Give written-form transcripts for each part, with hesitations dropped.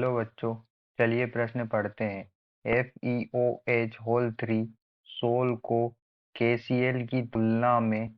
Hello बच्चों, चलिए प्रश्न पढ़ते हैं। FeOH होल 3 सोल को KCl की तुलना में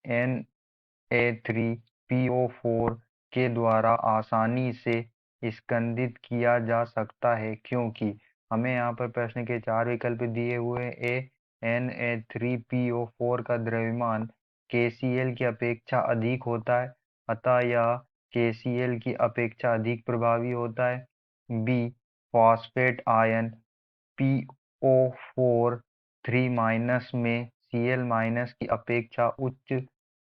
Na3PO4 के द्वारा आसानी से स्कंदित किया जा सकता है क्योंकि हमें यहाँ पर प्रश्न के 4 विकल्प दिए हुए हैं। Na3PO4 का द्रव्यमान KCl की अपेक्षा अधिक होता है, अतः यह KCl की अपेक्षा अधिक प्रभावी होता है। B, phosphate ion PO4 3 minus में Cl- की अपेक्षा उच्च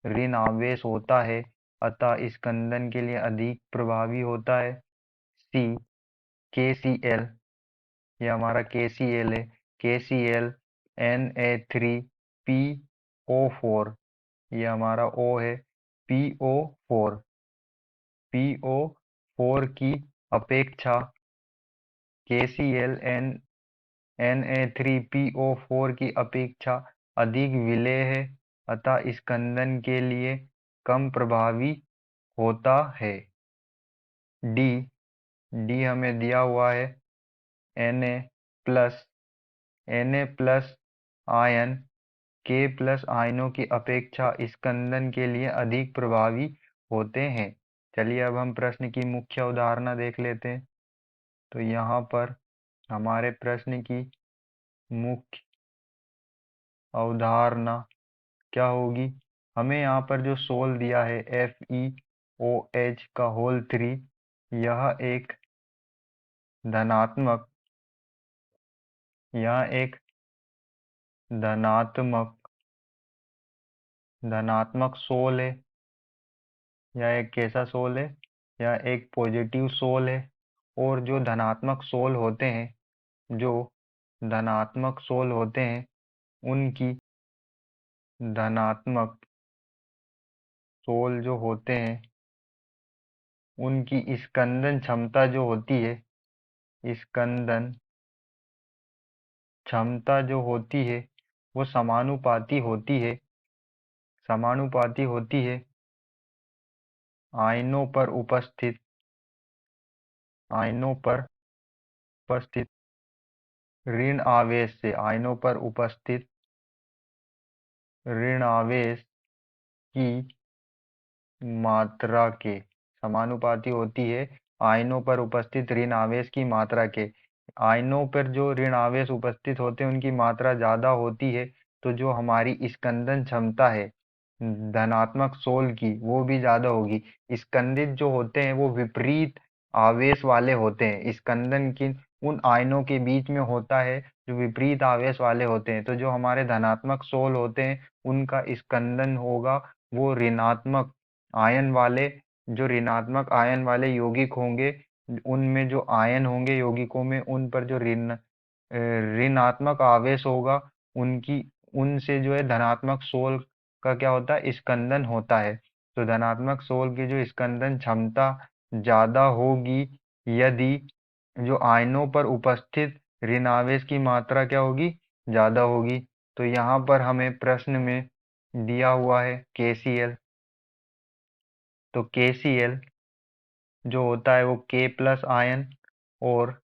ऋण आवेश होता है, अतः स्कंदन के लिए अधिक प्रभावी होता है। सी, KCl, यह हमारा KCl है। KCl Na3PO4, यह हमारा O है। PO4 की अपेक्षा KCl Na3PO4 की अपेक्षा अधिक विलेय है, अतः स्कंदन के लिए कम प्रभावी होता है। डी डी हमें दिया हुआ है plus Na plus ion K plus आयनों की अपेक्षा स्कंदन के लिए अधिक प्रभावी होते हैं। चलिए अब हम प्रश्न की मुख्य अवधारणा देख लेते हैं। तो यहाँ पर हमारे प्रश्न की मुख्य अवधारणा क्या होगी? हमें यहाँ पर जो सोल दिया है FeOH का होल 3, यह एक धनात्मक धनात्मक सोल है। यह एक कैसा सोल है? यह एक पॉजिटिव सोल है। और जो धनात्मक सोल होते हैं उनकी धनात्मक सोल जो होते हैं उनकी स्कंदन क्षमता जो होती है, स्कंदन क्षमता जो होती है वो समानुपाती होती है आयनों पर उपस्थित ऋण आवेश से। आयनों पर उपस्थित ऋण आवेश की मात्रा के समानुपाती होती है आयनों पर उपस्थित ऋण आवेश की मात्रा के। आयनों पर जो ऋण आवेश उपस्थित होते हैं उनकी मात्रा ज़्यादा होती है, तो जो हमारी स्कंदन क्षमता है धनात्मक सोल की वो भी ज़्यादा होगी। स्कंदित जो होते हैं वो विपरीत आवेश वाले होते हैं। स्कंदन की उन आयनों के बीच में होता है जो विपरीत आवेश वाले होते हैं। तो जो हमारे धनात्मक सोल होते हैं उनका स्कंदन होगा वो ऋणात्मक आयन वाले, जो ऋणात्मक आयन वाले यौगिक होंगे, उनमें जो आयन होंगे यौगिकों में उन पर जो ऋणात्मक आवेश होगा उनकी उनसे जो है धनात्मक सोल का क्या होता है? स्कंदन होता है। तो धनात्मक सोल की जो स्कंदन क्षमता ज़्यादा होगी यदि जो आयनों पर उपस्थित ऋण आवेश की मात्रा क्या होगी? ज़्यादा होगी। तो यहाँ पर हमें प्रश्न में दिया हुआ है KCl। तो KCl जो होता है वो K प्लस आयन और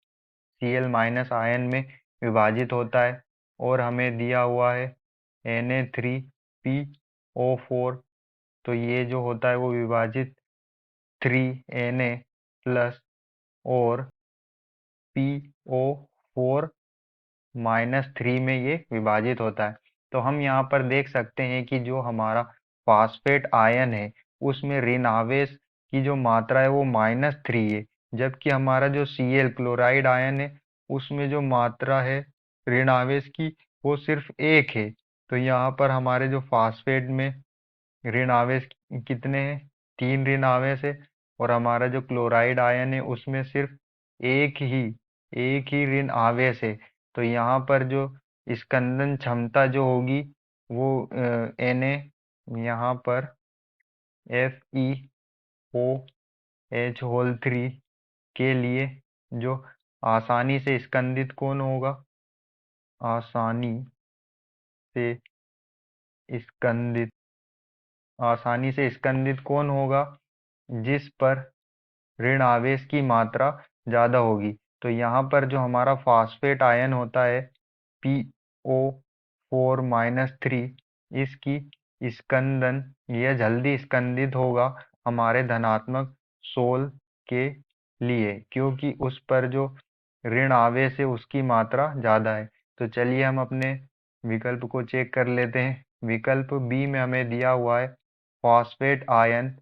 Cl- आयन में विभाजित होता है। और हमें दिया हुआ है Na3PO4। तो ये जो होता है वो विभाजित 3Na प्लस और PO4-3 में ये विभाजित होता है। तो हम यहाँ पर देख सकते हैं कि जो हमारा फास्फेट आयन है उसमें ऋण आवेश की जो मात्रा है वो -3 है, जबकि हमारा जो Cl क्लोराइड आयन है उसमें जो मात्रा है ऋण आवेश की वो सिर्फ 1 है। तो यहाँ पर हमारे जो फास्फेट में ऋण आवेश कितने हैं? 3 ऋण आवेश है। और हमारा जो क्लोराइड आयन है उसमें सिर्फ एक ही ऋण आवेश है। तो यहाँ पर जो स्कंदन क्षमता जो होगी वो Na यहाँ पर FeOH होल 3 के लिए जो आसानी से स्कंदित कौन होगा? आसानी से स्कंदित कौन होगा? जिस पर ऋण आवेश की मात्रा ज़्यादा होगी। तो यहाँ पर जो हमारा फॉस्फेट आयन होता है PO4-3, इसकी स्कंदन यह जल्दी स्कंदित होगा हमारे धनात्मक सोल के लिए, क्योंकि उस पर जो ऋण आवेश है उसकी मात्रा ज़्यादा है। तो चलिए हम अपने विकल्प को चेक कर लेते हैं। विकल्प बी में हमें दिया हुआ है फॉस्फेट आयन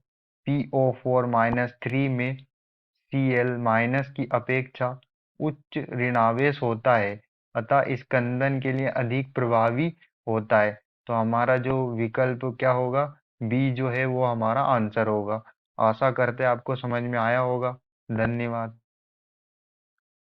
PO4-3 में Cl- की अपेक्षा उच्च ऋणावेश होता है, अतः स्कंदन के लिए अधिक प्रभावी होता है। तो हमारा जो विकल्प क्या होगा, बी जो है वो हमारा आंसर होगा। आशा करते हैं आपको समझ में आया होगा। धन्यवाद।